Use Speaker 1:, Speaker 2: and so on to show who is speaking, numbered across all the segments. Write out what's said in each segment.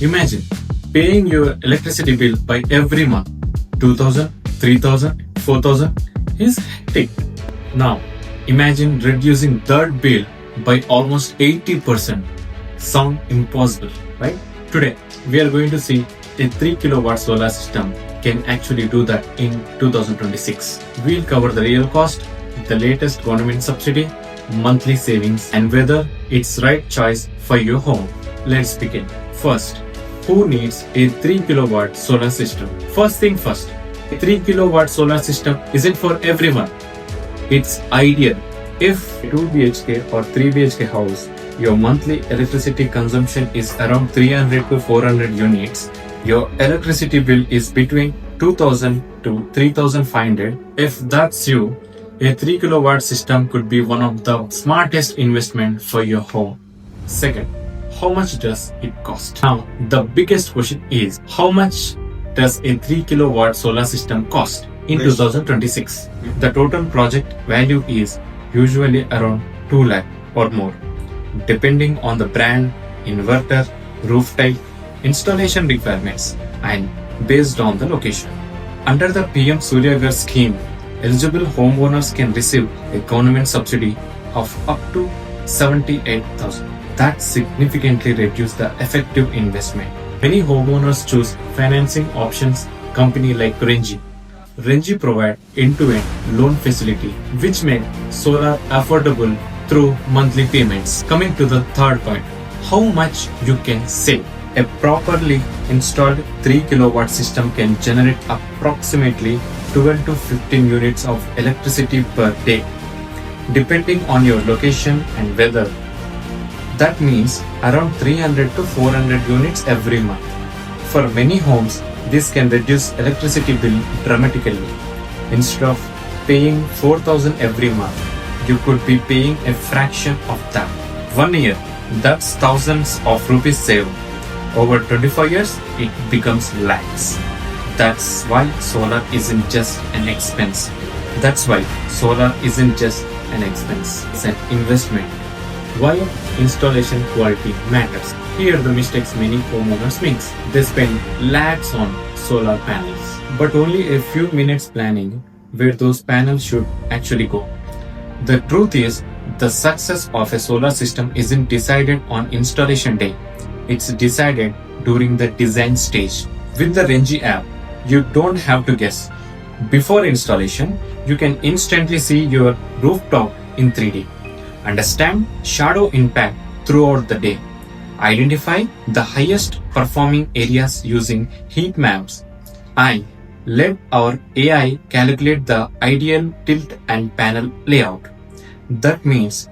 Speaker 1: Imagine paying your electricity bill by every month. 2000, 3000, 4000 is hectic. Now, imagine reducing that bill by almost 80%. Sound impossible, right? Today, we are going to see a 3 kilowatt solar system can actually do that in 2026. We'll cover the real cost, the latest government subsidy, monthly savings, and whether it's right choice for your home. Let's begin. First, who needs a 3 kilowatt solar system? First thing first, a 3 kilowatt solar system isn't for everyone. It's ideal if a 2 BHK or 3 BHK house, your monthly electricity consumption is around 300 to 400 units. Your electricity bill is between 2000 to 3500. If that's you, a 3 kilowatt system could be one of the smartest investment for your home. Second, how much does it cost? Now, the biggest question is, how much does a 3 kilowatt solar system cost in 2026? The total project value is usually around 2 lakh or more, depending on the brand, inverter, roof type, installation requirements, and based on the location. Under the PM Surya Ghar scheme, eligible homeowners can receive a government subsidy of up to 78,000. That significantly reduces the effective investment. Many homeowners choose financing options company like Rengy. Rengy provide end-to-end loan facility, which make solar affordable through monthly payments. Coming to the third point, how much you can save. A properly installed 3 kilowatt system can generate approximately 12 to 15 units of electricity per day, depending on your location and weather. That means around 300 to 400 units every month. For many homes, this can reduce electricity bill dramatically. Instead of paying 4,000 every month, you could be paying a fraction of that. 1 year, that's thousands of rupees saved. Over 25 years, it becomes lakhs. That's why solar isn't just an expense. It's an investment. Why installation quality matters. Here are the mistakes many homeowners make. They spend lakhs on solar panels, but only a few minutes planning where those panels should actually go. The truth is, the success of a solar system isn't decided on installation day. It's decided during the design stage. With the Rengy app, you don't have to guess. Before installation, you can instantly see your rooftop in 3D. Understand shadow impact throughout the day. Identify the highest performing areas using heat maps. I let our AI calculate the ideal tilt and panel layout. That means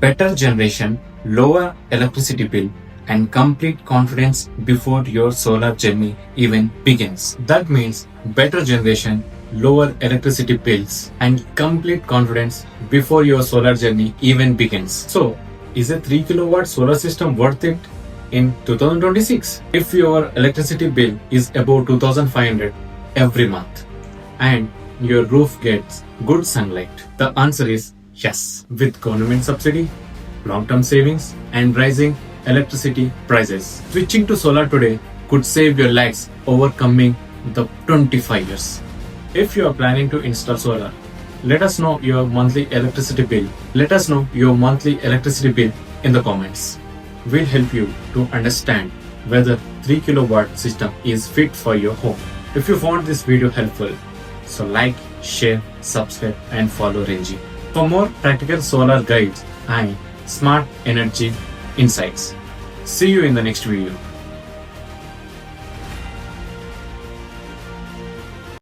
Speaker 1: better generation, lower electricity bill, and complete confidence before your solar journey even begins. That means better generation, lower electricity bills, and complete confidence before your solar journey even begins. So, is a 3 kilowatt solar system worth it in 2026? If your electricity bill is above 2,500 every month and your roof gets good sunlight, the answer is yes. With government subsidy, long-term savings, and rising electricity prices, switching to solar today could save your lives overcoming the 25 years. If you are planning to install solar, let us know your monthly electricity bill. Let us know your monthly electricity bill in the comments. We'll help you to understand whether 3 kilowatt system is fit for your home. If you found this video helpful, so like, share, subscribe, and follow Rengy for more practical solar guides and smart energy insights. See you in the next video.